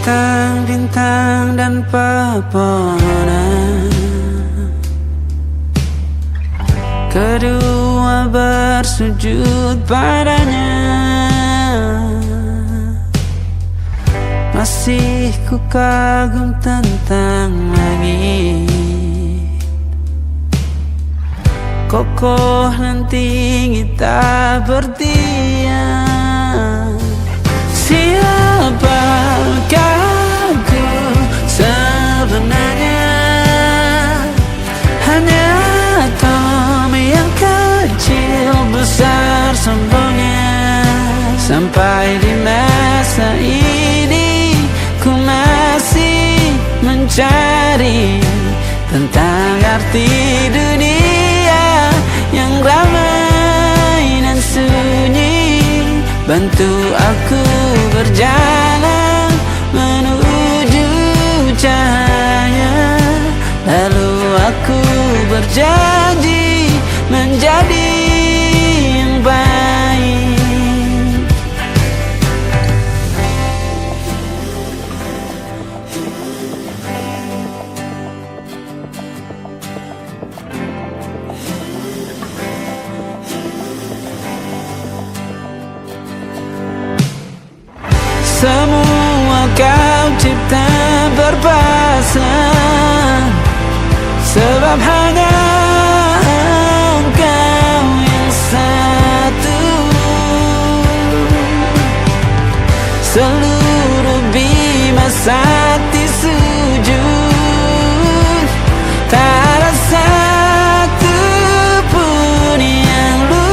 bintang-bintang dan pepohonan, kedua bersujud padanya. Masih ku kagum tentang langit, kokoh dan tinggi tak bertiang. Siapakah aku sebenarnya? Hanya atom yang kecil besar sombongnya. Sampai di masa ini ku masih mencari tentang arti dunia yang ramai dan sunyi. Bantu aku berjalan menuju cahaya, lalu aku berjanji menjadi yang baik. Semua kau cipta berpasang, sebab hanya engkau yang satu. Seluruh bima sakti sujud, tak ada satu pun yang luput.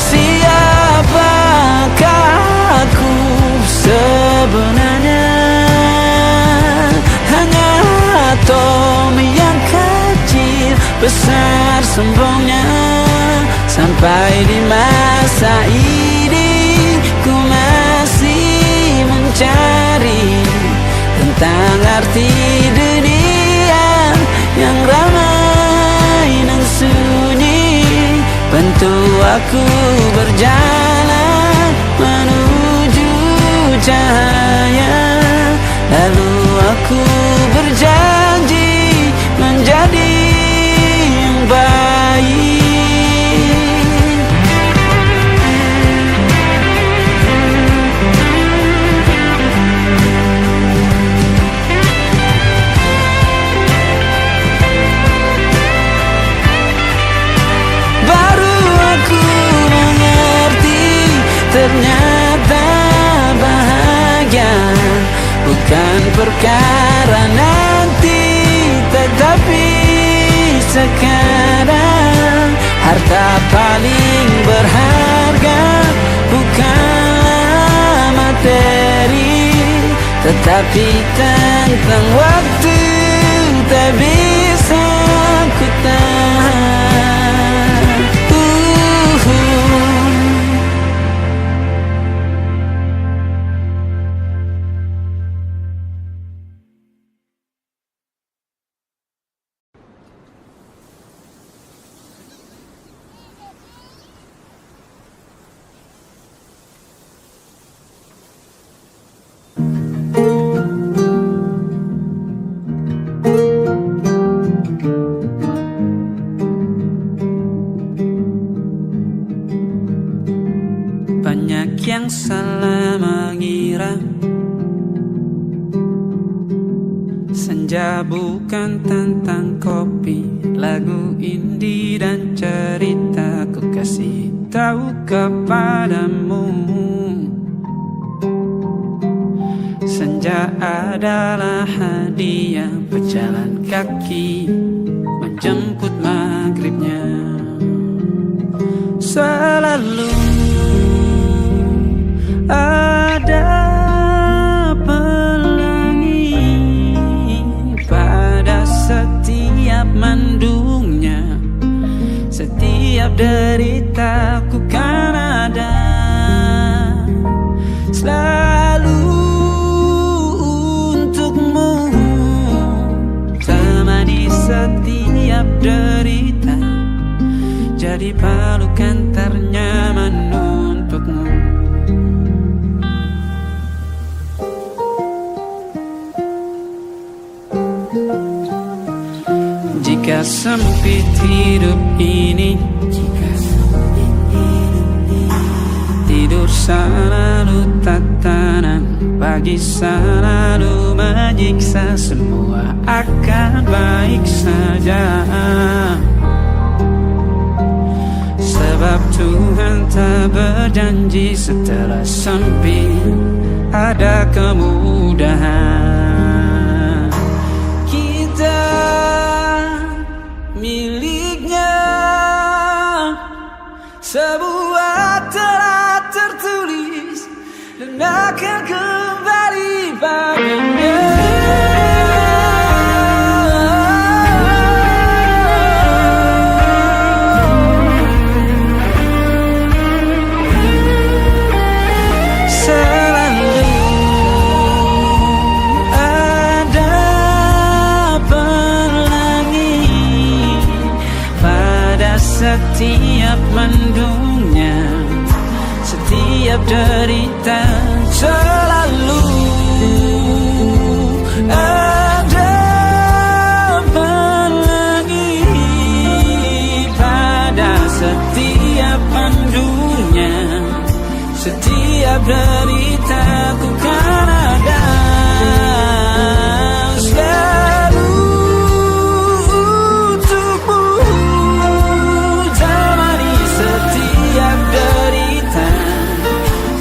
Siapakah aku sebenarnya? Hanya atom yang kecil besar sombongnya. Sampai di masa ini ku masih mencari tentang arti dunia yang ramai dan sunyi. Bantu aku berjalan menuju cahaya, lalu aku berjanji menjadi yang baik. Baru aku mengerti ternyata bahagia bukan perkara nanti, tetapi sekarang. Harta paling berharga bukanlah materi, tetapi tentang waktu tak bisa ku tahan. Banyak yang salah mengira senja bukan tentang kopi, lagu indie dan cerita. Ku kasih tahu kepadamu, senja adalah hadiah pejalan kaki menjemput maghribnya. Selalu ada pelangi pada setiap mendungnya. Setiap derita ku kan ada selalu untukmu, temani setiap derita, jadi pelukan ternyaman untukmu. Jika sempit hidup ini, tidur selalu tatanan, pagi selalu menyiksa, semua akan baik saja. Sebab Tuhan tak berjanji setelah sempit ada kemudahan. Kita miliknya, sebuah telah tertulis dan akan kembali padanya. Setiap mendungnya, setiap derita, selalu ada pelangi. Pada setiap mendungnya, setiap derita, ku kan ada.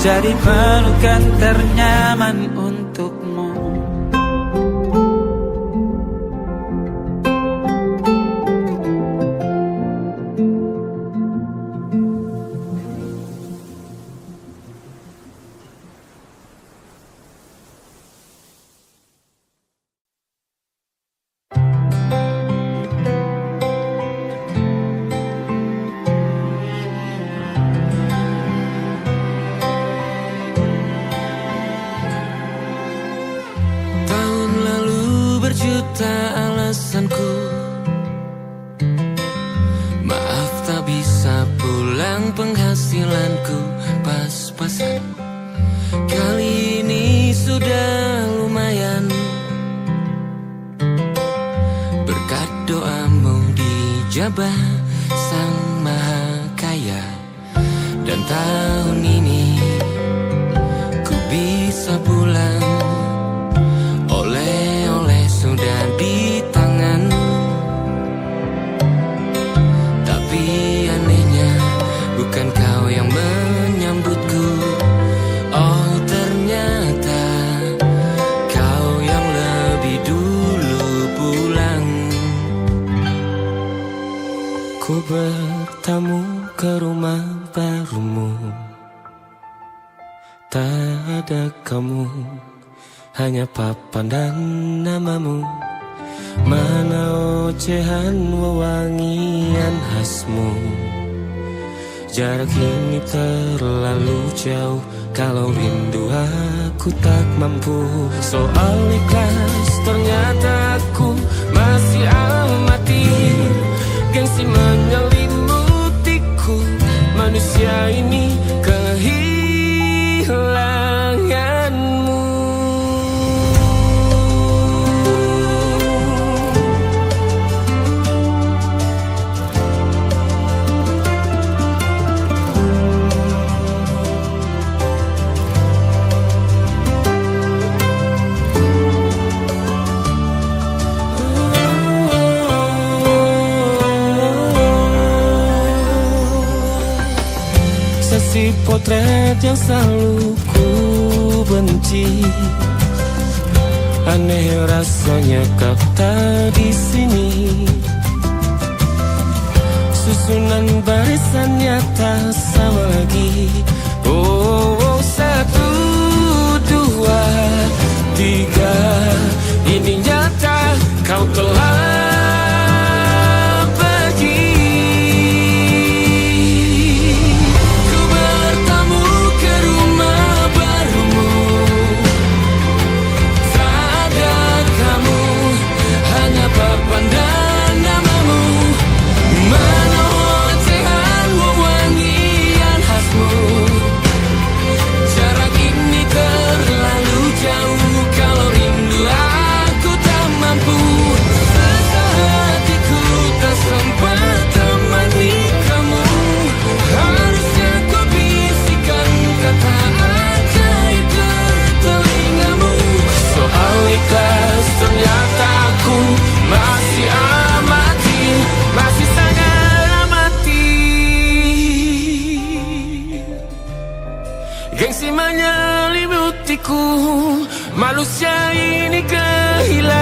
Jadi pelukan ternyaman untukmu. Berjuta alasanku, maaf tak bisa pulang, penghasilanku pas-pasan. Kali ini sudah lumayan, berkat doamu dijabah Sang Maha Kaya. Dan tahun ini ku bisa pulang, sudah di tangan. Tapi anehnya bukan kau yang menyambutku. Oh ternyata kau yang lebih dulu pulang. Ku bertamu ke rumah barumu, tak ada kamu, hanya papan dan namamu. Mana ocehan wewangian khasmu. Jarak ini terlalu jauh, kalau rindu aku tak mampu. Soal ikhlas ternyata aku masih amati. Gengsi menyelimutiku, manusia ini kehilanganmu. Si potret yang selalu ku benci, aneh rasanya kau tak di sini. Susunan barisannya tak sama lagi. Oh, 1, 2, 3, ini nyata kau telah namamu. Mana ocehan wewangian khasmu. Gengsi menyelimutiku, manusia ini kehilanganmu.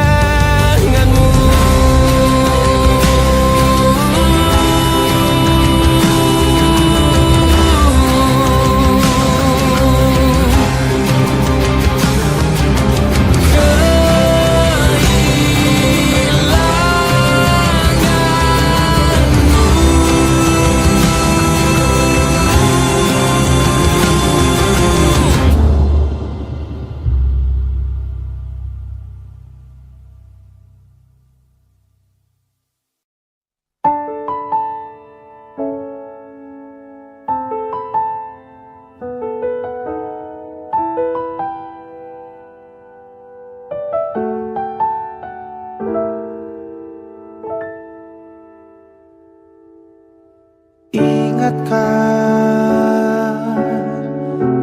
Ingatkah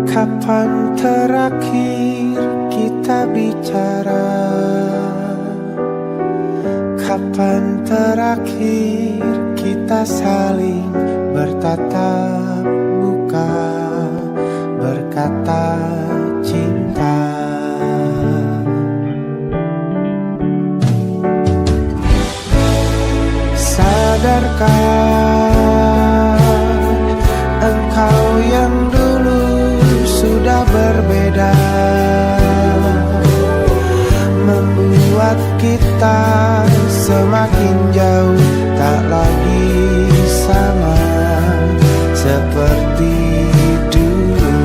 kapan terakhir kita bicara? Kapan terakhir kita saling bertatap muka, berkata cinta? Sadarkah engkau yang dulu sudah berbeda, membuat kita semakin jauh, tak lagi sama seperti dulu.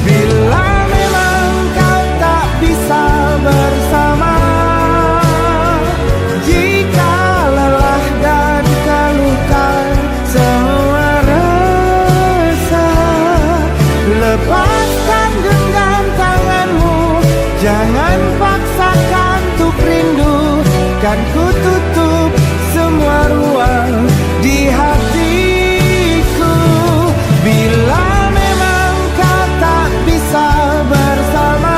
Bila memang kau tak bisa bersama, jika lelah dan keluhkan semua rasa, lepaskan genggam tanganmu, jangan paksakan untuk rindu. Kan ku tutup semua ruang di hatiku. Bila memang kau tak bisa bersama,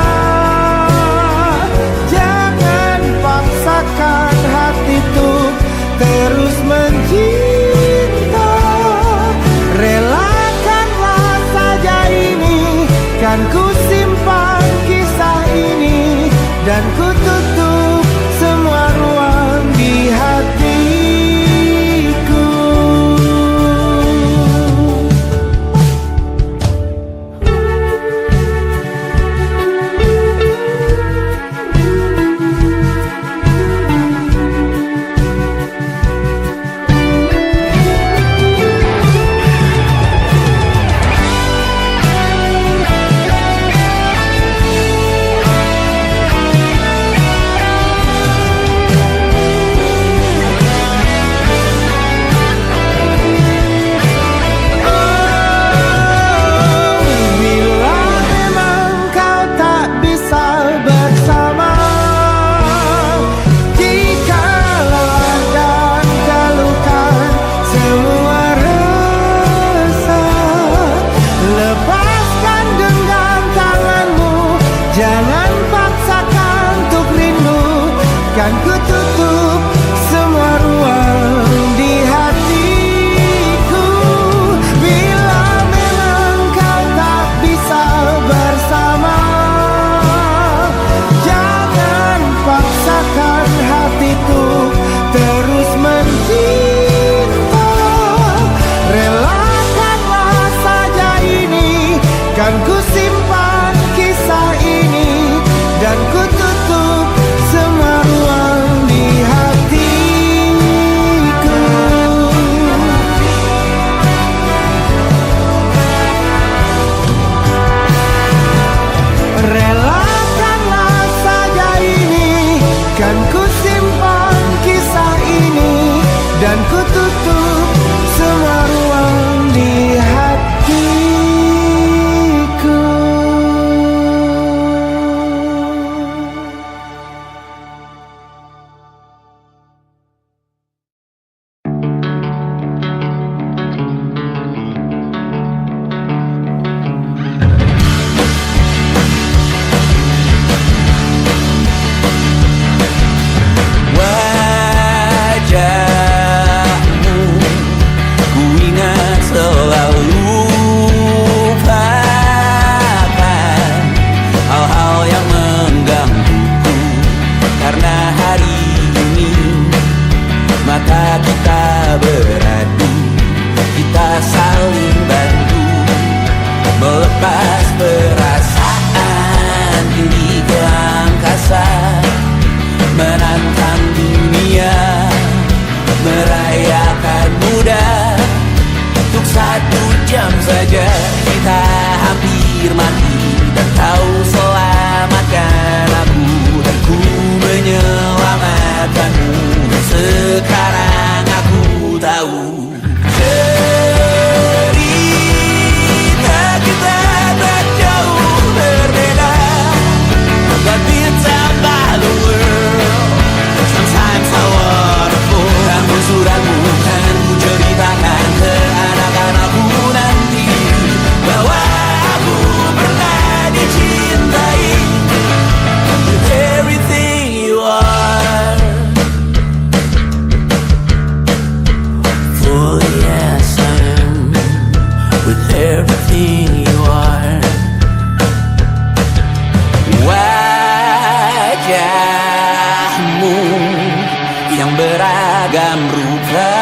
jangan paksakan hati untuk terus mencinta. Relakanlah saja ini, kan ku simpan kisah ini, dan ku tutup semua ruang di hatiku. Jangan paksakan untuk rindu, kan ku tutup semua ruang di hatiku. Bila memang kau tak bisa bersama, jangan paksakan hatiku terus mencinta. Relakanlah saja ini, kan ku simpan kisah ini, dan ku tutup semua ruang di hatiku. Relakanlah saja ini, kan ku simpan kisah ini, dan ku tutup semua ruang di hatiku. Wajah Sejam saja kita hampir mati, dan kau selamatkan aku, dan ku menyelamatkanmu. Dan sekarang aku tahu cerita kita tak jauh berbeda, but ditambah the world. Sometimes I wanna fall. Namun suratmu kan ku ceritakan ke anak-anakku nanti, bahwa aku pernah dicintai with everything you are. Fully as I am, with everything you are. Wajahmu yang beragam rupa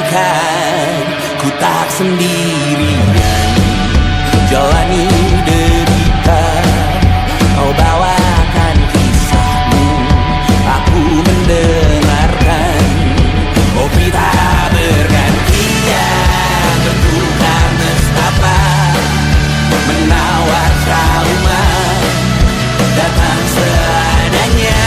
pastikan ku tak sendirian jalani derita. Kau bawakan kisahmu, aku mendengarkan. Oh kita bergantian bertukar nestapa, menawar trauma datang seadanya.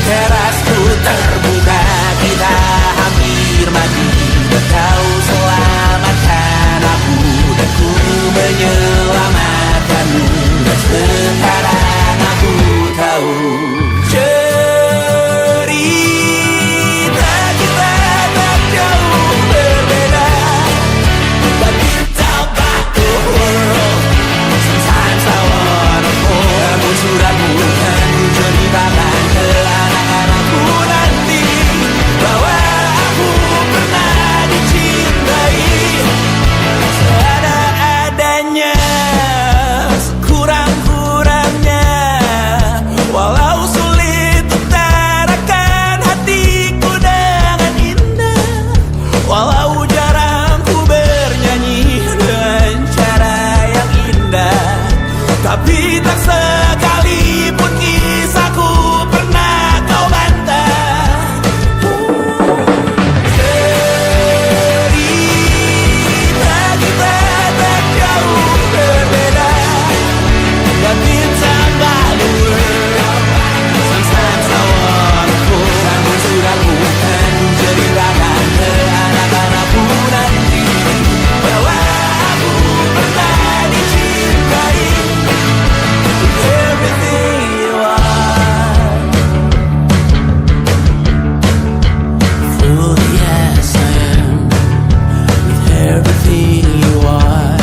Terasku terbuka, kita hampir mati, dan kau selamatkan aku, dan ku menyelamatkanmu. Dan sekarang aku tahu cerita kita tak jauh berbeda, but ditambah the world. Sometimes I wanna fall. Namun suratmu kan ku ceritakan ke anak-anakku nanti, bahwa aku pernah dicintai seada-adanya, sekurang-kurangnya. Walau sulit utarakan hatiku dengan indah, walau jarang ku bernyanyi dengan cara yang indah, tapi tak sekalipun kisahku pernah kau bantah. Cerita kita tak jauh berbeda, but ditambah the world. Sometimes I wanna fall. Namun suratmu kan ku ceritakan ke anak-anakku nanti, bahwa aku pernah dicintai with everything you are. Fully as I am, with everything you are.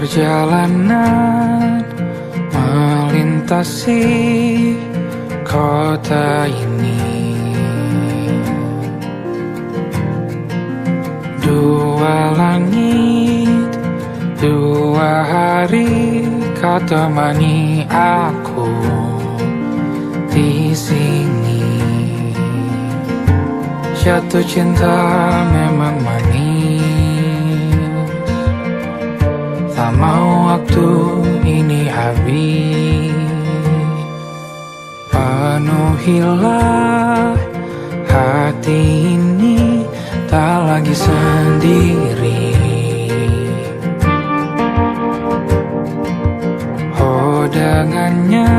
Perjalanan melintasi kota ini, dua langit, dua hari kau temani aku di sini. Jatuh cinta memang manis, tak mau waktu ini habis. Penuhilah hati ini, tak lagi sendiri. Oh dengannya,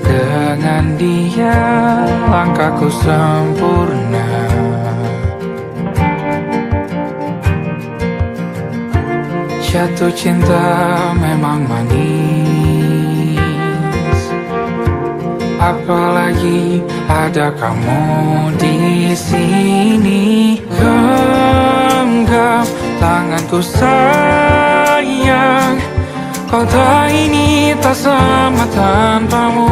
dengan dia langkahku sempurna. Jatuh cinta memang manis, apalagi ada kamu di sini. Genggam tanganku sayang, kota ini tak sama tanpamu.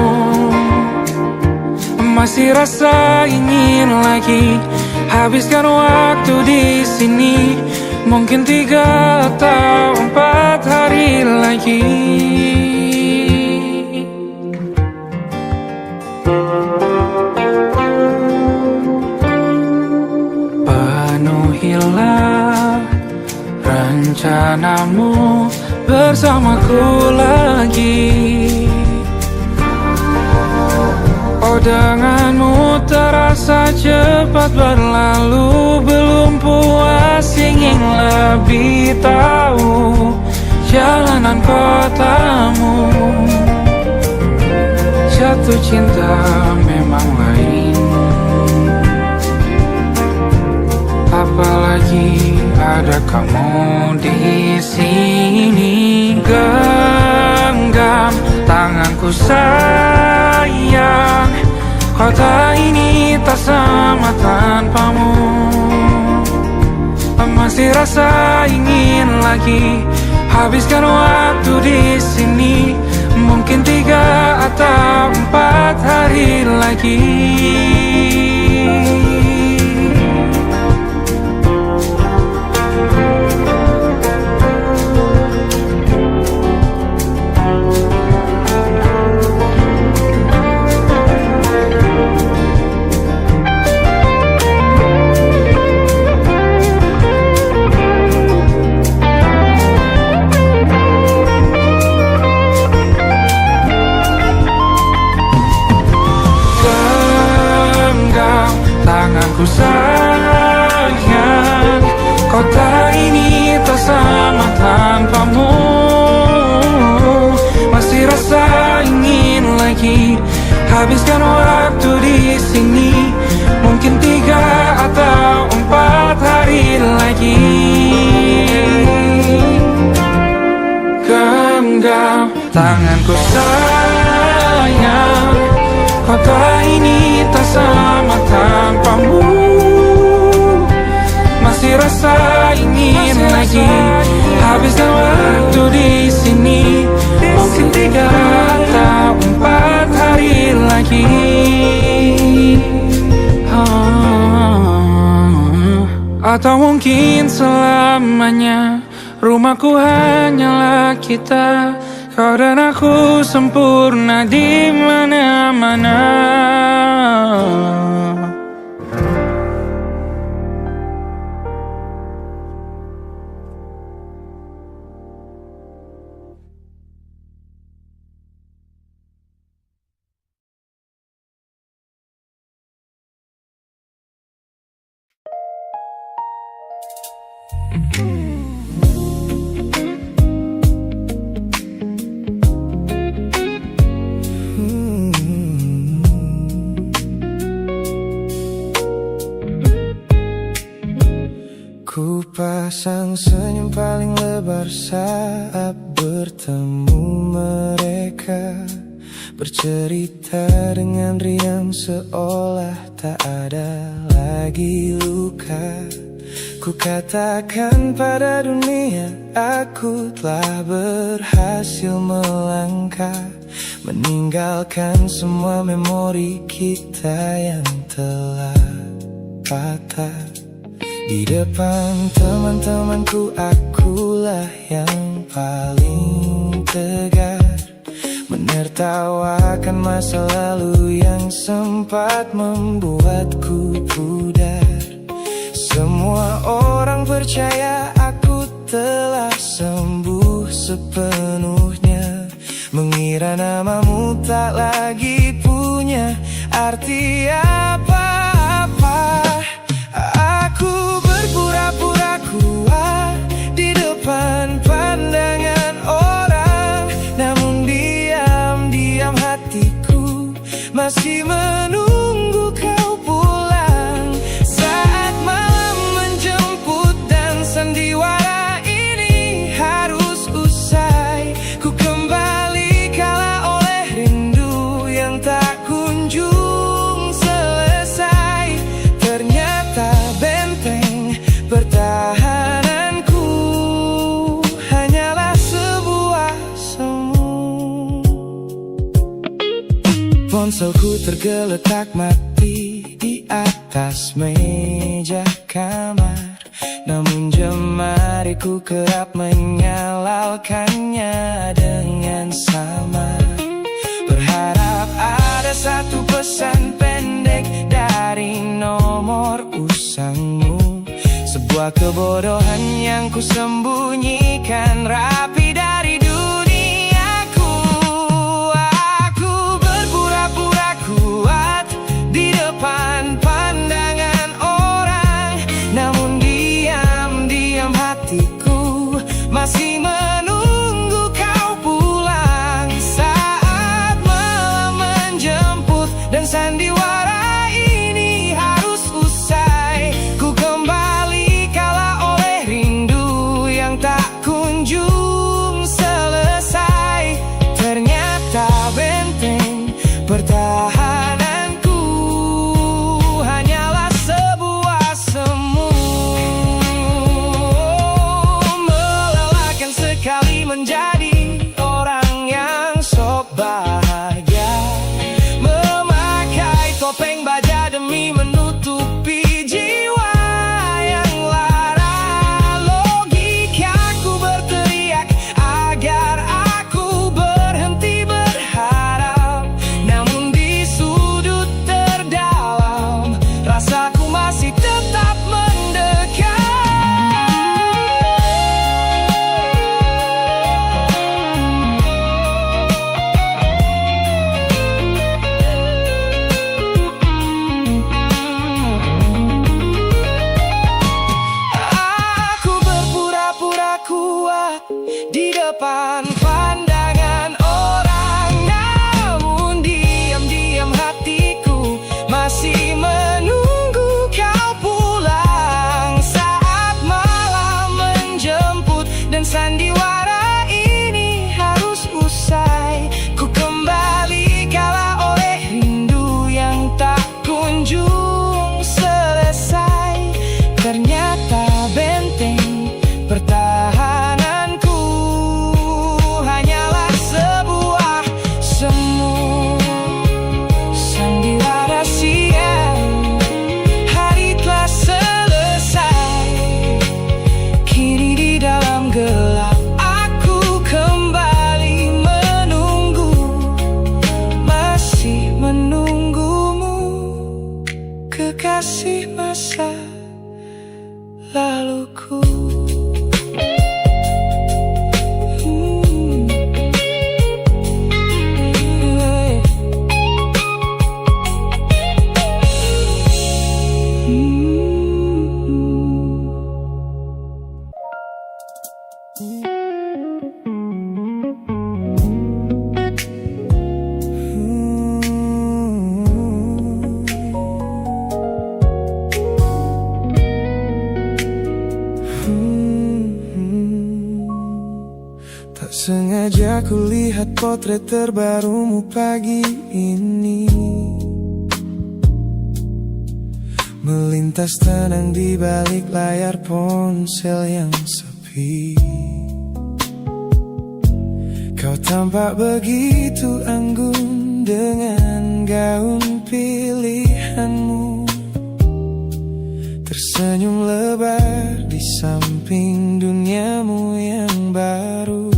Masih rasa ingin lagi habiskan waktu di sini. Mungkin 3 atau 4 hari lagi. Denganmu terasa cepat berlalu, belum puas ingin lebih tahu jalanan kotamu. Jatuh cinta memang lain, apalagi ada kamu di sini. Genggam tanganku sayang, kota ini tak sama tanpamu. Masih rasa ingin lagi habiskan waktu di sini. Mungkin 3 atau 4 hari lagi. Tanganku sayang, kota ini tak sama tanpamu. Masih rasa ingin lagi habiskan waktu di sini. Mungkin 3 atau 4 hari lagi. Genggam tanganku sayang, kota ini tak sama tanpamu. Masih rasa ingin lagi habiskan waktu di sini. Mungkin 3 atau 4 hari lagi. Atau mungkin selamanya. Rumahku hanyalah kita, kau dan aku sempurna di mana-mana. Ku pasang senyum paling lebar saat bertemu mereka, bercerita dengan riang seolah tak ada lagi luka. Ku katakan pada dunia aku telah berhasil melangkah, meninggalkan semua memori kita yang telah patah. Di depan teman-temanku akulah yang paling tegar, menertawakan masa lalu yang sempat membuatku pudar. Semua orang percaya aku telah sembuh sepenuhnya, mengira namamu tak lagi punya arti apa-apa. Aku berpura-pura kuat di depan pandangan orang, namun diam-diam hatiku masih menunggu kau pulang. Saat malam menjemput dan sandiwara ini harus usai, ku kembali kalah oleh rindu yang tak kunjung selesai. Ternyata benteng pertahananku hanyalah sebuah semu. Ponselku tergeletak mati di atas meja kamar, namun jemariku kerap menyalakannya dengan samar. Berharap ada satu pesan pendek dari nomor usangmu, sebuah kebodohan yang ku sembunyikan rapi dari duniaku. Aku berpura-pura kuat sandiwara ini harus usai. Ku kembali kala oleh rindu yang tak kunjung selesai. Ternyata benteng pertahananku hanyalah sebuah semu. Melelahkan sekali menjadi orang yang sok bahagia, memakai topeng baja demi menutupi jiwa yang lara. Logikaku berteriak agar aku berhenti berharap, namun di sudut terdalam rasaku masih tetap mendekat. Aku berpura-pura kuat di depan pandangan orang, namun diam-diam hatiku masih menunggu kau pulang saat malam menjemput. Dan sandiwara ini harus usai. Ku kembali kala oleh rindu yang tak kunjung selesai. Ternyata benteng pertahananku hanyalah sebuah semu. Sandiwara siang, hari telah selesai. Kini di dalam gelap aku kembali menunggu, masih menunggumu, kekasih masa laluku. Tak sengaja kulihat potret terbarumu pagi ini, melintas tenang di balik layar ponsel yang sepi. Kau tampak begitu anggun dengan gaun pilihanmu, tersenyum lebar di samping duniamu yang baru.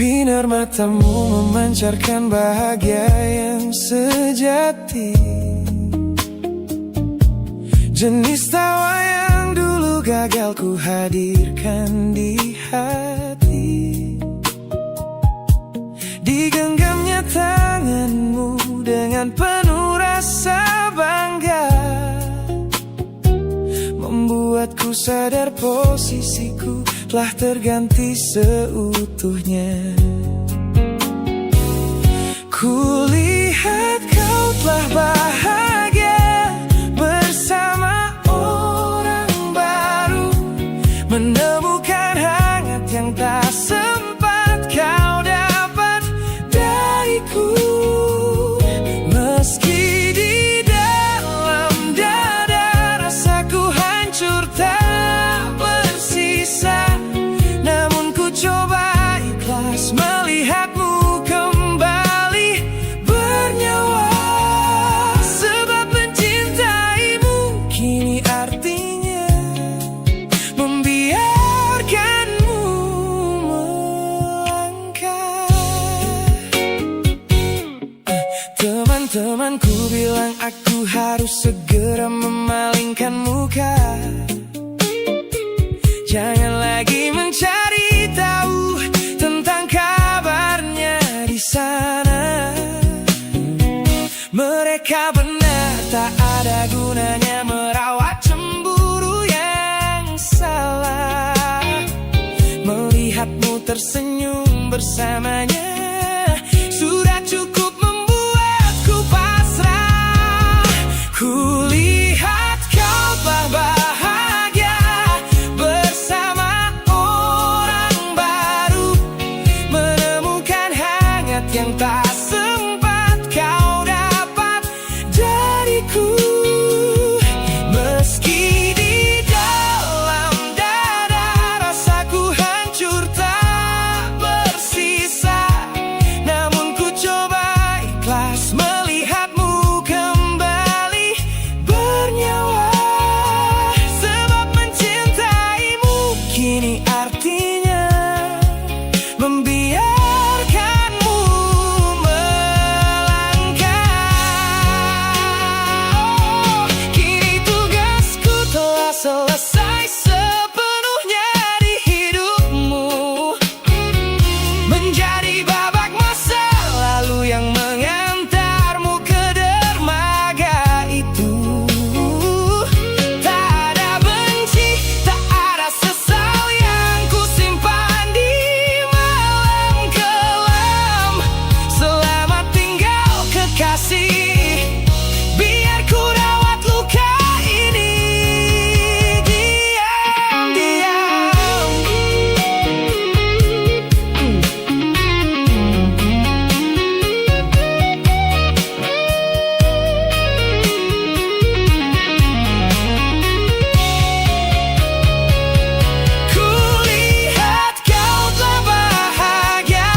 Binar matamu memancarkan bahagia yang sejati, jenis tawa yang dulu gagal ku hadirkan di hati. Digenggamnya tanganmu dengan penuh rasa bangga, membuatku sadar posisiku telah terganti seutuhnya. Kulihat kau telah bahagia bersama orang baru, menemukan hangat yang tak sempat kau dapat dariku. Meski di dalam dada rasaku hancur tak bersisa, namun ku coba ikhlas melihatmu kembali bernyawa. Sebab mencintaimu kini artinya membiarkanmu melangkah. Teman-temanku bilang aku harus segera memalingkan muka, jangan lagi mencari tahu tentang kabarnya di sana. Mereka benar, tak ada gunanya merawat cemburu yang salah. Melihatmu tersenyum bersamanya sudah cukup yang tak sempat kau dapat dariku. Meski di dalam dada rasaku hancur tak bersisa, namun ku coba ikhlas melihatmu kembali bernyawa. Sebab mencintaimu kini artinya membiarkanmu melangkah. Kini tugasku telah selesai sepenuhnya di hidupmu, menjadi babak masa lalu yang mengantarmu ke dermaga itu. Tak ada benci, tak ada sesal yang ku simpan di malam kelam. Selamat tinggal kekasih, biar ku rawat luka ini diam-diam. Kulihat kau telah bahagia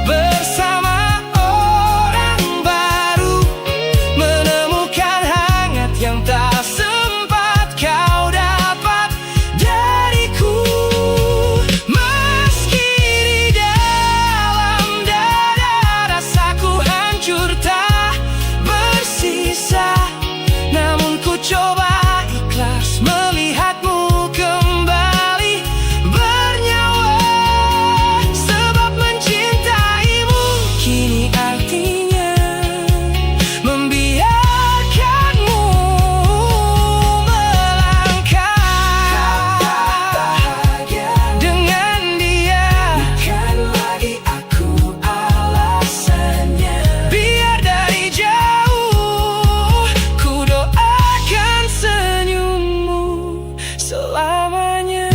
bersama orang baru, menemukan hangat yang tak sempat kau dapat dariku. Meski di dalam dada rasaku hancur tak bersisa, namun ku coba ikhlas melihatmu kembali bernyawa. Sebab mencintaimu kini artinya membiarkanmu melangkah dengan dia. Bukan lagi aku alasannya, biar dari jauh ku doakan senyummu selamanya.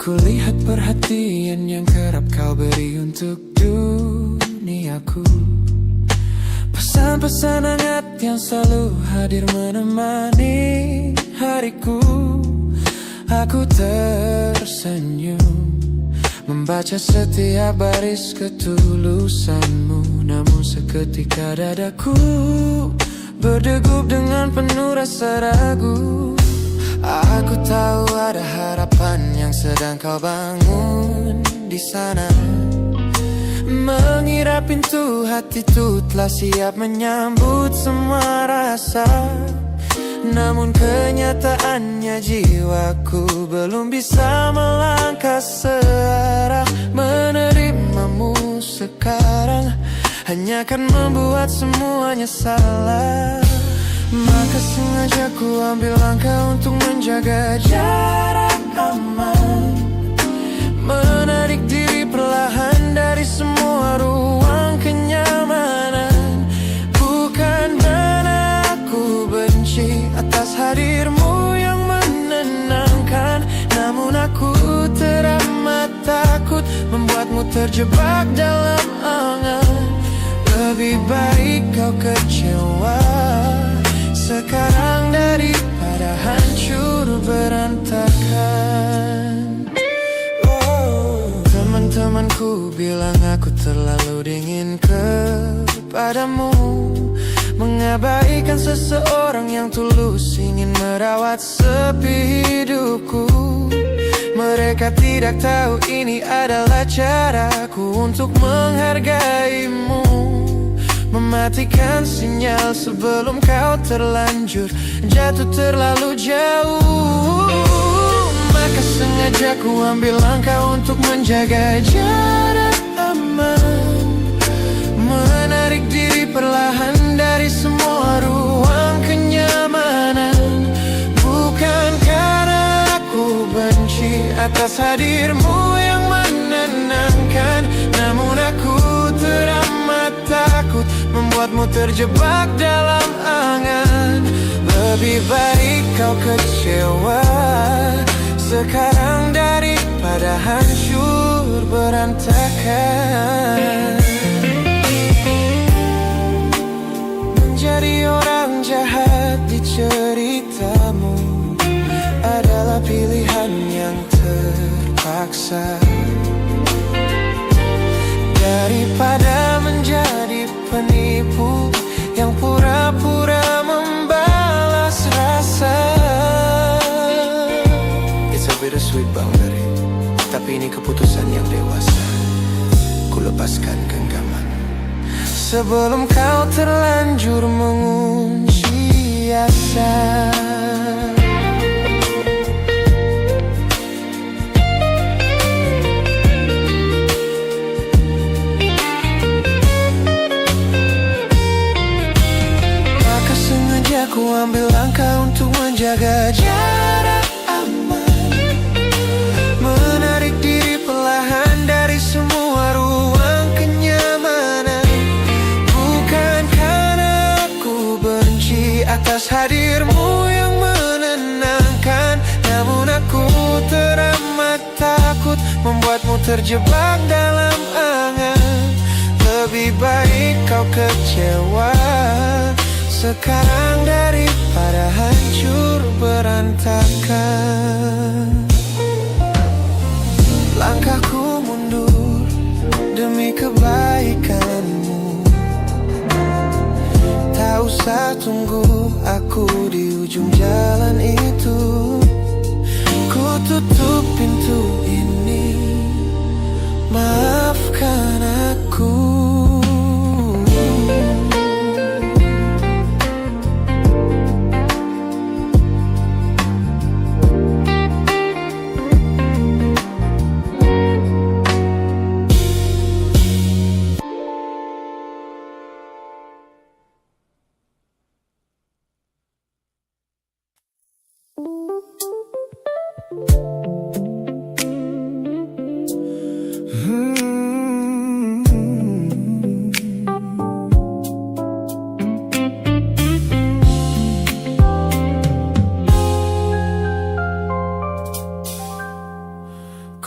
Kulihat perhatian yang kerap kau beri untuk duniaku, pesan-pesan hangat yang selalu hadir menemani hariku. Aku tersenyum membaca setiap baris ketulusanmu, namun seketika dadaku berdegup dengan penuh rasa ragu. Aku tahu ada harapan yang sedang kau bangun di sana. Mengira pintu hati itu telah siap menyambut semua rasa, namun kenyataannya jiwaku belum bisa melangkah searah. Menerimamu sekarang hanya akan membuat semuanya salah. Maka sengaja ku ambil langkah untuk menjaga jarak aman, menarik diri perlahan dari semua ruang kenyamanan. Bukan karena aku benci atas hadirmu yang menenangkan, namun aku teramat takut membuatmu terjebak dalam angan. Lebih baik kau kecewa sekarang daripada hancur berantakan. Teman-temanku bilang aku terlalu dingin kepadamu, mengabaikan seseorang yang tulus ingin merawat sepi hidupku. Mereka tidak tahu ini adalah caraku untuk menghargaimu, mematikan sinyal sebelum kau terlanjur jatuh terlalu jauh. Maka sengaja ku ambil langkah untuk menjaga jarak aman, menarik diri perlahan dari semua ruang kenyamanan. atas hadirmu yang menenangkan. Namun aku teramat takut membuatmu terjebak dalam angan. Lebih baik kau kecewa sekarang daripada hancur berantakan. Menjadi orang jahat di ceritamu adalah pilihan yang terpaksa, daripada menjadi penipu yang pura-pura membalas rasa. It's a bittersweet boundary, tapi ini keputusan yang dewasa. Ku lepaskan genggaman sebelum kau terlanjur mengunci asa. Aku ambil langkah untuk menjaga jarak aman, menarik diri perlahan dari semua ruang kenyamanan. Bukan karena aku benci atas hadirmu yang menenangkan, namun aku teramat takut membuatmu terjebak dalam angan. Lebih baik kau kecewa sekarang daripada hancur berantakan. Langkahku mundur demi kebaikanmu. Tak usah tunggu aku di ujung jalan itu. Ku tutup pintu ini, maafkan aku.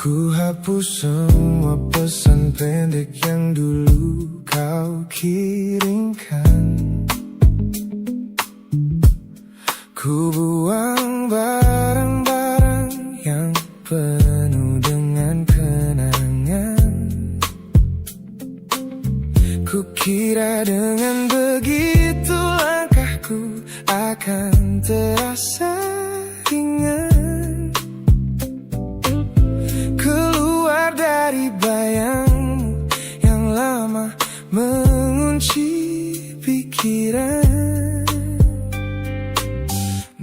Ku hapus semua pesan pendek yang dulu kau kirimkan. Ku buang barang-barang yang penuh dengan kenangan. Ku kira dengan begitu langkahku akan terasa ringan, keluar dari bayangmu yang lama mengunci pikiran.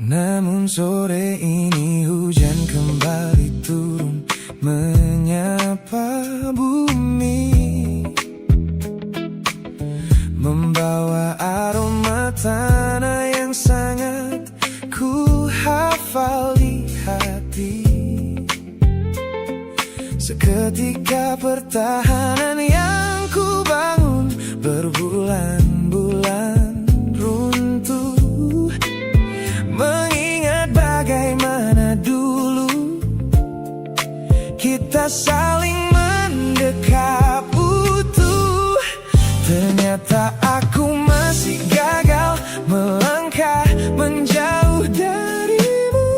Namun sore ini hujan kembali turun menyapa bumi, membawa aroma tanah yang sangat ku hafal di hati. Seketika pertahanan yang ku bangun berbulan-bulan runtuh, mengingat bagaimana dulu kita saling mendekap utuh. Ternyata aku masih gagal melangkah menjauh darimu.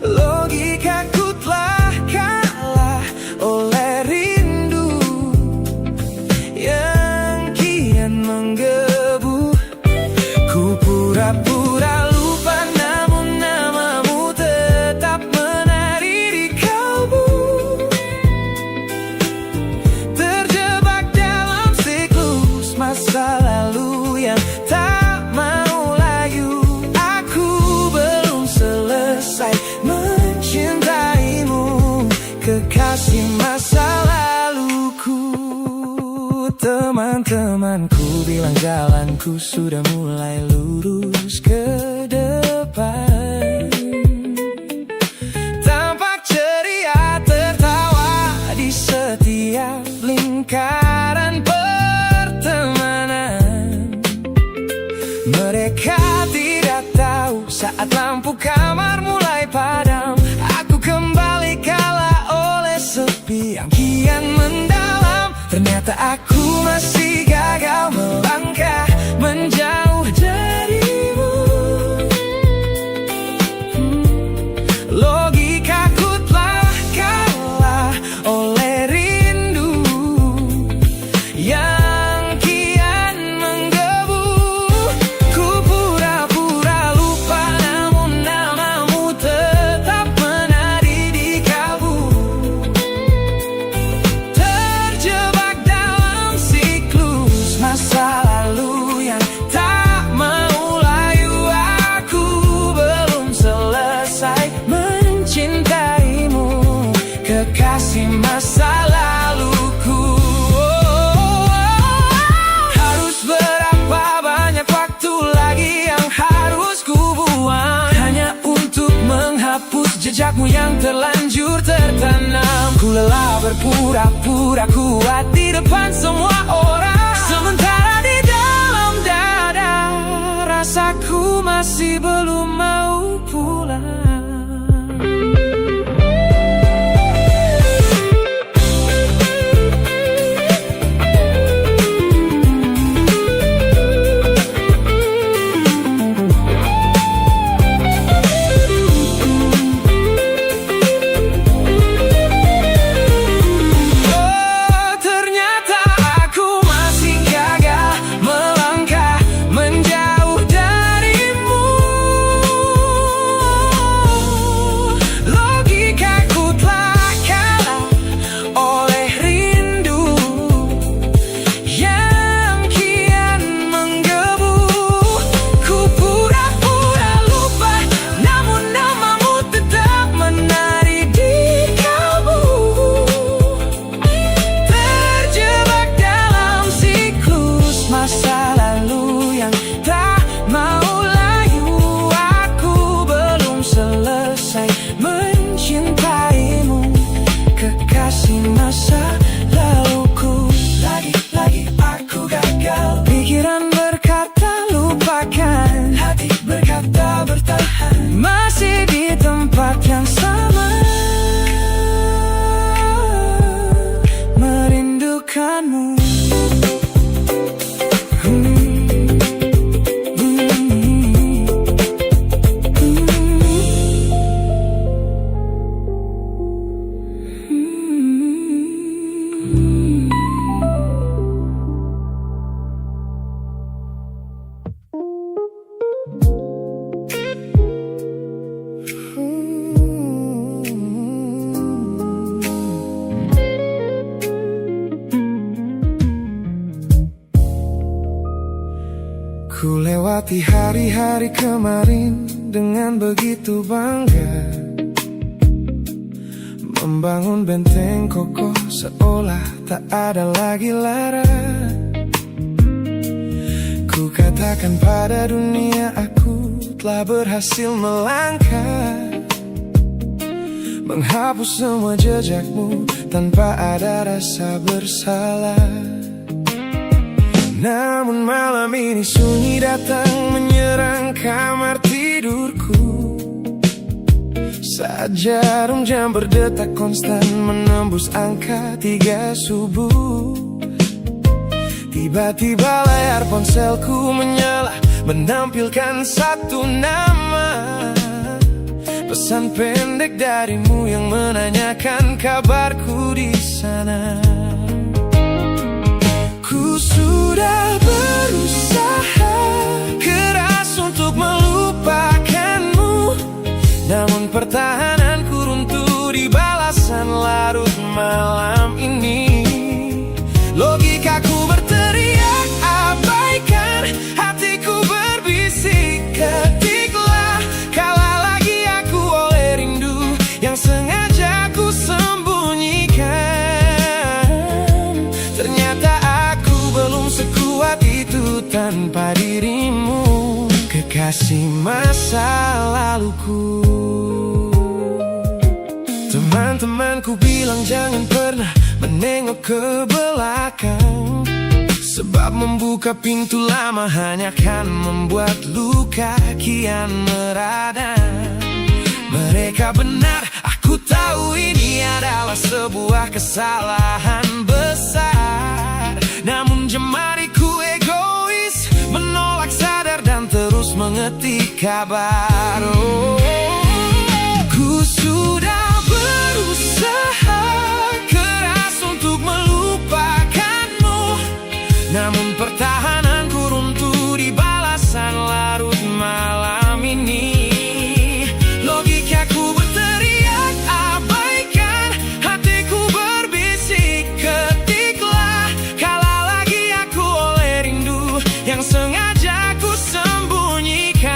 Logikaku telah kalah oleh rindu yang kian menggebu. Ku pura-pura lupa, namun namamu tetap menari di kalbu. Terjebak dalam siklus masa lalu yang tak mau layu. Aku belum selesai mencintaimu, kekasih masa laluku. Teman-temanku bilang jalanku sudah mulai lurus ke depan. Ku lelah berpura-pura kuat di depan semua orang, sementara di dalam dada rasaku masih belum mau pulang. Masih di tempat yang sama, merindukanmu. Ku lewati hari-hari kemarin dengan begitu bangga, membangun benteng kokoh seolah tak ada lagi lara. Ku katakan pada dunia aku telah berhasil melangkah, menghapus semua jejakmu tanpa ada rasa bersalah. Namun malam ini sunyi datang menyerang kamar tidurku, saat jarum jam berdetak konstan menembus angka 3 subuh. Tiba-tiba layar ponselku menyala, menampilkan satu nama, pesan pendek darimu yang menanyakan kabarku di sana. Ku sudah berusaha keras untuk melupakanmu, namun pertahananku runtuh di balasan larut malam ini. Logikaku berteriak abaikan, hatiku berbisik ketiklah, kalah lagi aku oleh rindu yang sengaja ku sembunyikan. Ternyata belum sekuat itu tanpa dirimu, kekasih masa laluku. Teman-temanku bilang jangan pernah menengok ke belakang, sebab membuka pintu lama hanya akan membuat luka kian meradang. Mereka benar, aku tahu ini adalah sebuah kesalahan besar, namun jemariku egois menolak sadar dan terus mengetik kabar. Ku sudah berusaha keras untuk melupakanmu, namun pertahananku runtuh di balasan larut malam ini. Logikaku berteriak abaikan, hatiku berbisik ketiklah, kalah lagi aku oleh rindu yang sengaja ku sembunyikan.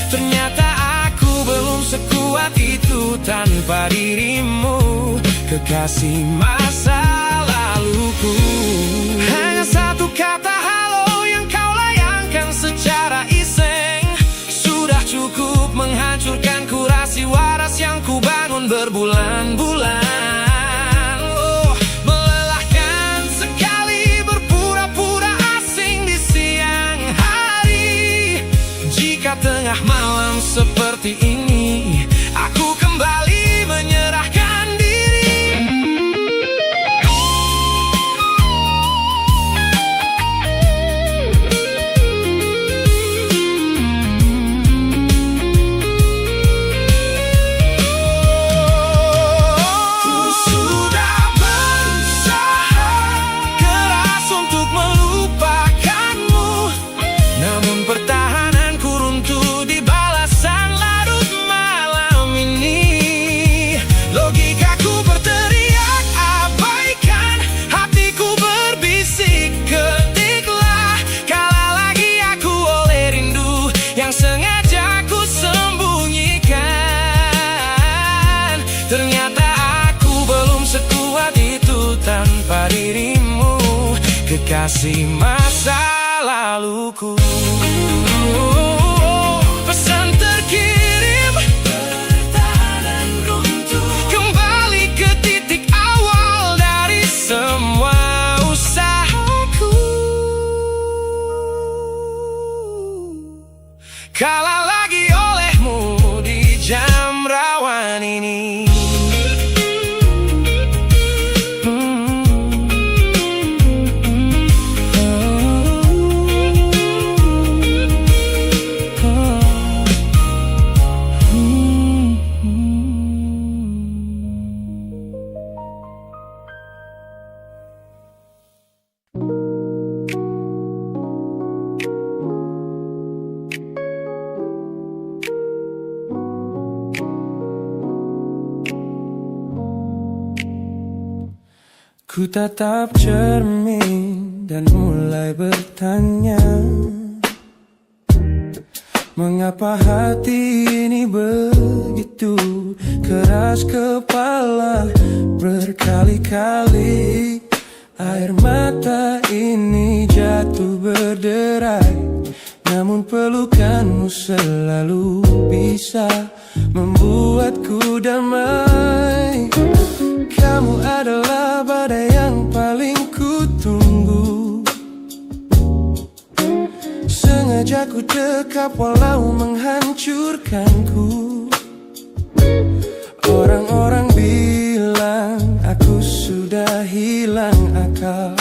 Ternyata aku belum sekuat itu tanpa dirimu, kekasih masa laluku. Hanya satu kata halo yang kau layangkan secara iseng, sudah cukup menghancurkan kurasi waras yang ku bangun berbulan. berbulan-bulan. Oh, melelahkan sekali berpura-pura asing di siang hari. Jika tengah malam seperti ini aku kembali menyerahkan diri. Ternyata aku belum sekuat itu tanpa dirimu, kekasih masa laluku. Pesan terkirim, pertahanan runtuh, kembali ke titik awal dari semua usahaku. Kalah lagi olehmu di jam rawan ini. Ku tatap cermin dan mulai bertanya, mengapa hati ini begitu keras kepala. Berkali-kali air mata ini jatuh berderai, namun pelukanmu selalu bisa membuatku damai. Kamu adalah badai yang paling ku tunggu. Sengaja ku dekap walau menghancurkanku. Orang-orang bilang aku sudah hilang akal,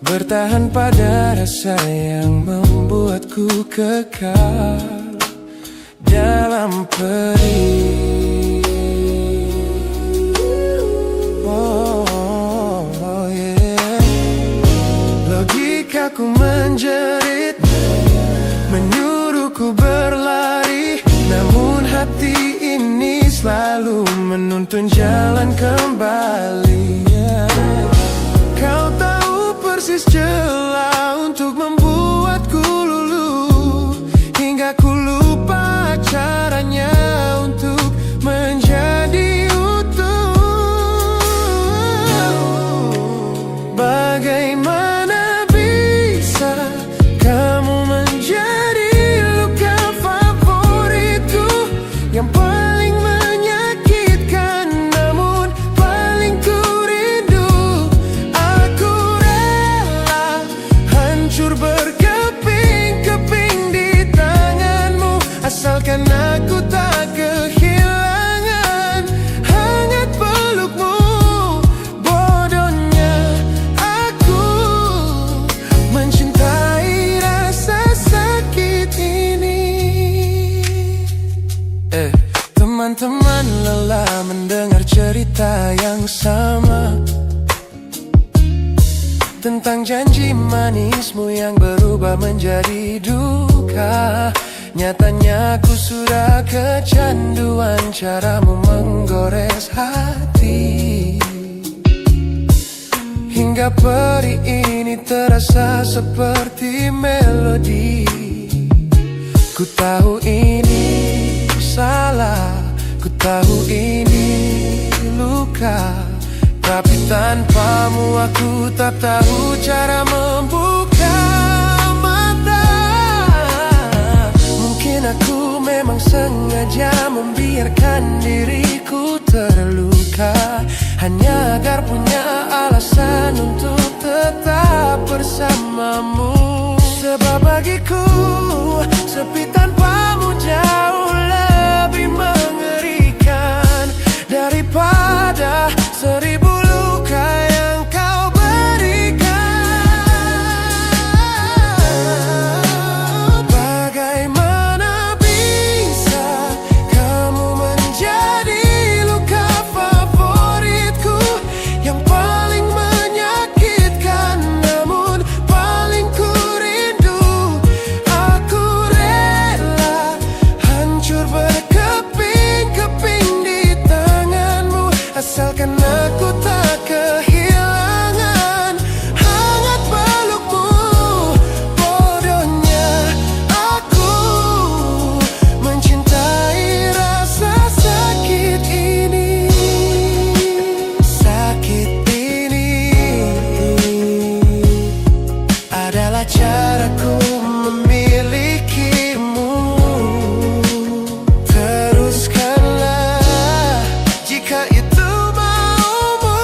bertahan pada rasa yang membuatku kekal dalam perih. Logikaku menjerit, menyuruhku berlari, namun hati ini selalu menuntun jalan kembali. Kau tahu persis celah untuk membuatku luluh, hingga ku lupa caranya untuk menjadi utuh. Bagaimana bisa kamu menjadi luka favoritku, yang paling menyakitkan namun paling ku rindu. Aku rela hancur berkeping-keping di tanganmu, asalkan aku tak kehilangan hangat pelukmu. Bodohnya aku mencintai rasa sakit ini. Teman-teman lelah mendengar cerita yang sama, tentang janji manismu yang berubah menjadi duka. Nyatanya aku sudah kecanduan caramu menggores hati, hingga perih ini terasa seperti melodi. Ku tahu ini salah, ku tahu ini luka, tapi tanpamu aku tak tahu cara membuka mata. Mungkin aku memang sengaja membiarkan diriku ku terluka, hanya agar punya alasan untuk tetap bersamamu. Sebab bagiku sepi tanpamu jauh lebih mengerikan daripada 1000 luka yang kau berikan. Bagaimana bisa kamu menjadi luka favoritku yang paling menyakitkan, namun paling ku rindu. Aku rela hancur berkeping-keping di tanganmu, asalkan aku tak kehilangan hangat pelukmu. Bodohnya aku mencintai rasa sakit ini. Sakit ini adalah caraku memilikimu. Teruskanlah jika itu maumu.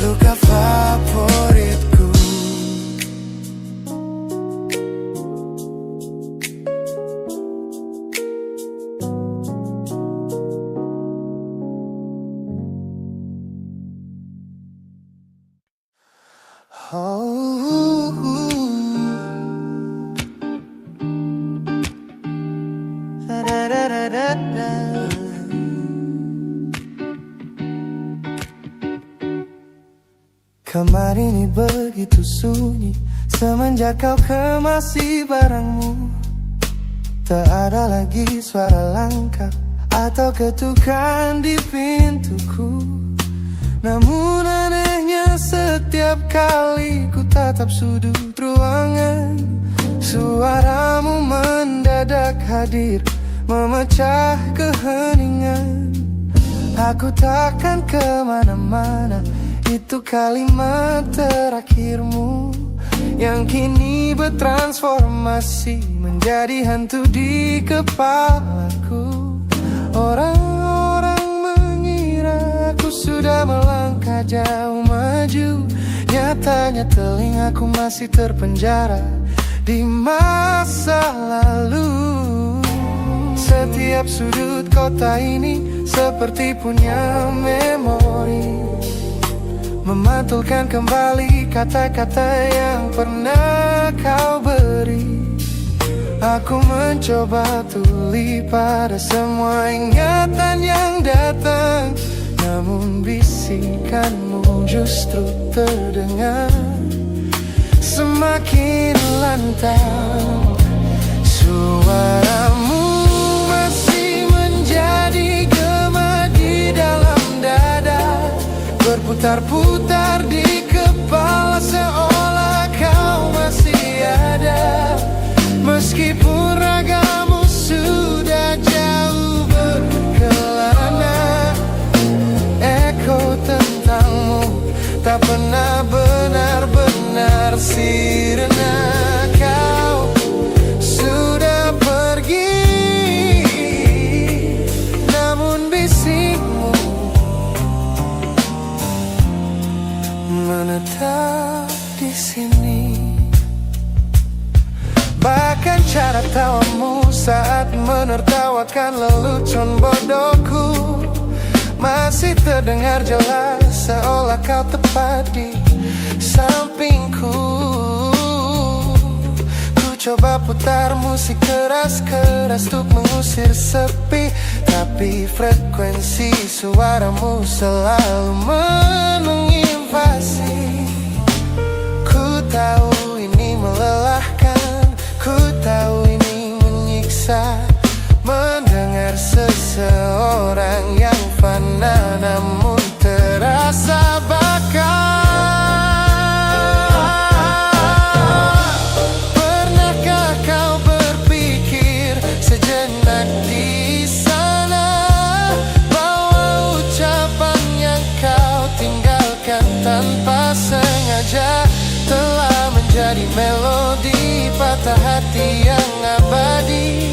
Luka favoritku. Kamar ini begitu sunyi semenjak kau kemasi barangmu. Tak ada lagi suara langkah atau ketukan di pintuku. Namun anehnya setiap kali ku tatap sudut ruangan, suaramu mendadak hadir memecah keheningan. Aku takkan kemana-mana, itu kalimat terakhirmu yang kini bertransformasi menjadi hantu di kepalaku. Orang-orang mengira aku sudah melangkah jauh maju, nyatanya telingaku masih terpenjara di masa lalu. Setiap sudut kota ini seperti punya memori, memantulkan kembali kata-kata yang pernah kau beri. Aku mencoba tuli pada semua ingatan yang datang, namun bisikanmu justru terdengar semakin lantang. Suaramu masih menjadi gema di dalam dada, berputar-putar di kepala seolah kau masih ada. Meskipun ragamu sudah jauh berkelana, eko tentangmu tak pernah benar-benar sirna. Kau sudah pergi, namun bisikmu menetap di sini. Bahkan cara tawamu saat menertawakan lelucon bodohku masih terdengar jelas, seolah kau tepat di sampingku. Ku coba putar musik keras-keras untuk mengusir sepi, tapi frekuensi suaramu selalu menginvasi. Ku tahu ini melelahkan, ku tahu ini menyiksa, mendengar seseorang yang fana namun terasa bakal. Pernahkah kau berpikir sejenak di sana bahwa ucapan yang kau tinggalkan tanpa sengaja telah menjadi melodi patah hati yang abadi,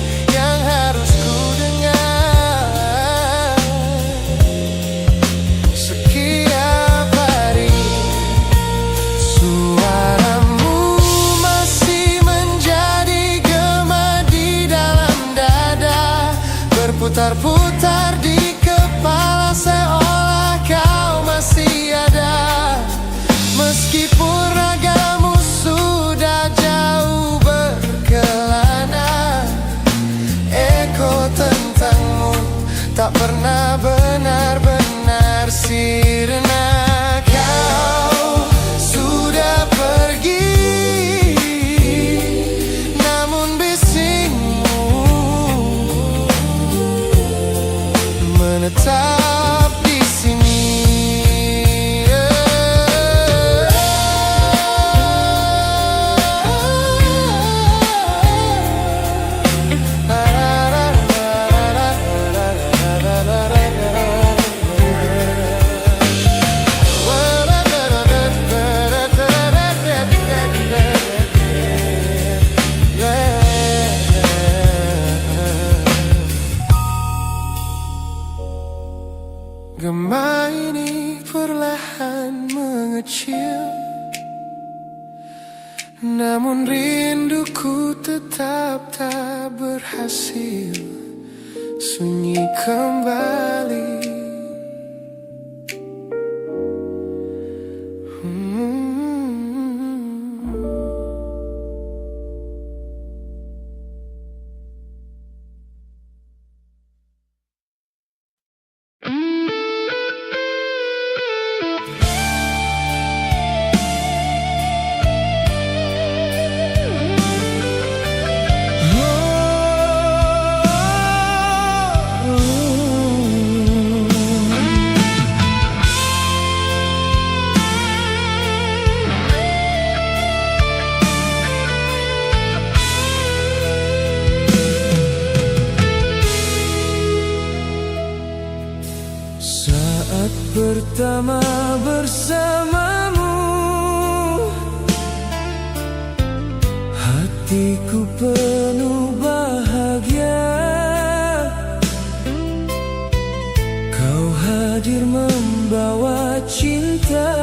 perlahan mengecil, namun rinduku tetap tak berhasil sunyi kembali. Saat pertama bersamamu, hatiku penuh bahagia. Kau hadir membawa cinta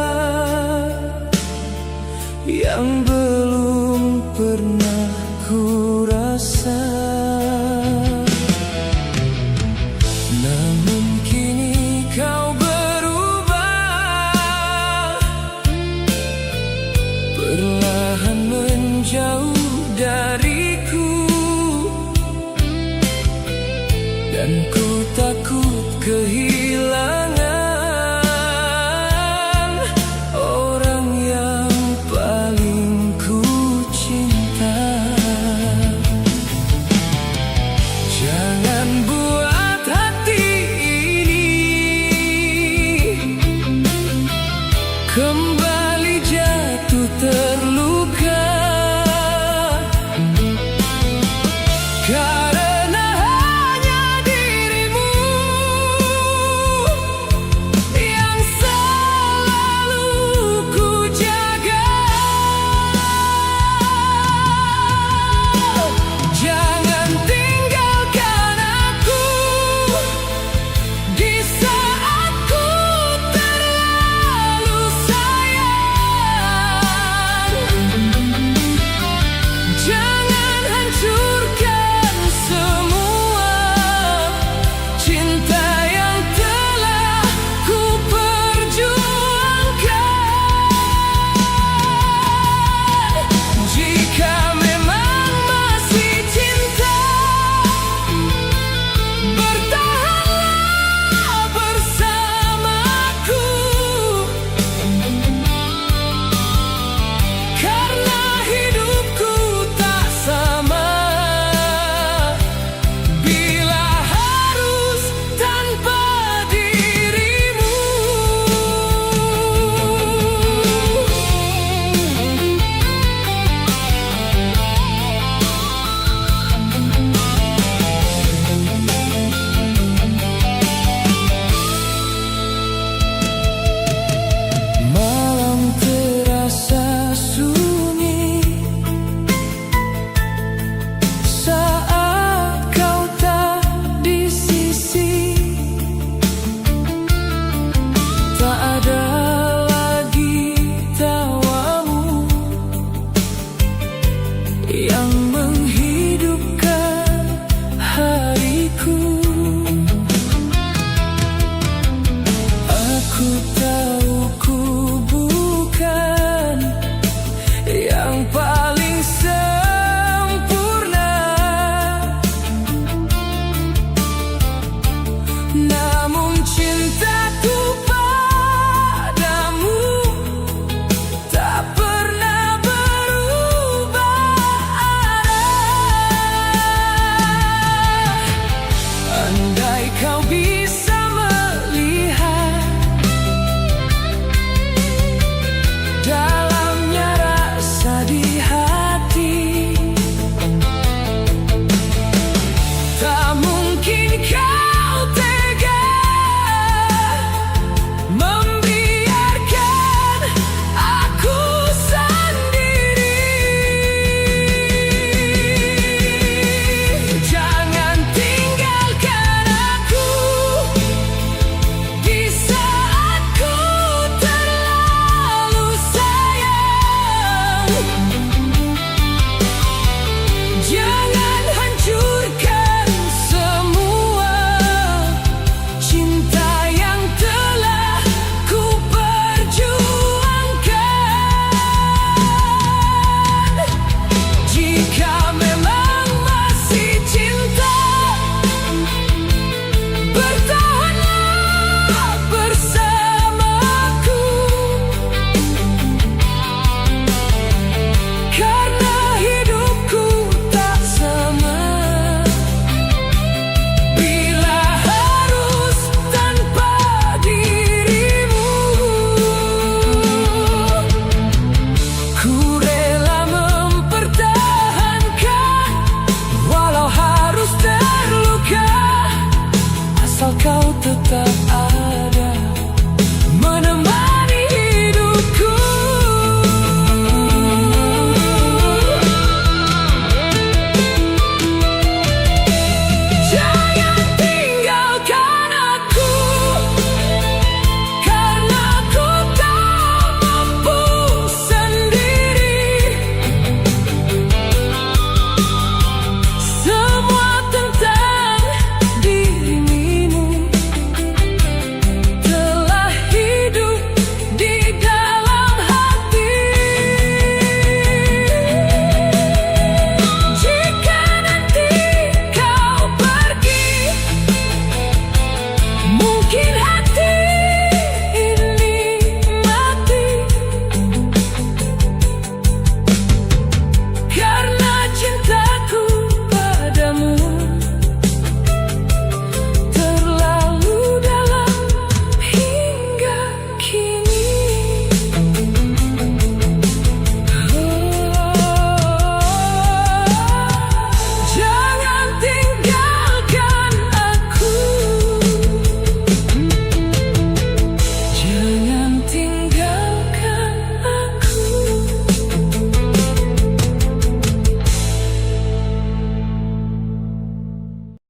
yang belum pernah ku rasa. Namun kini kau berubah, perlahan menjauh dariku, dan ku takut kehilangan orang yang paling ku cinta. Jangan buat hati ini kembali jatuh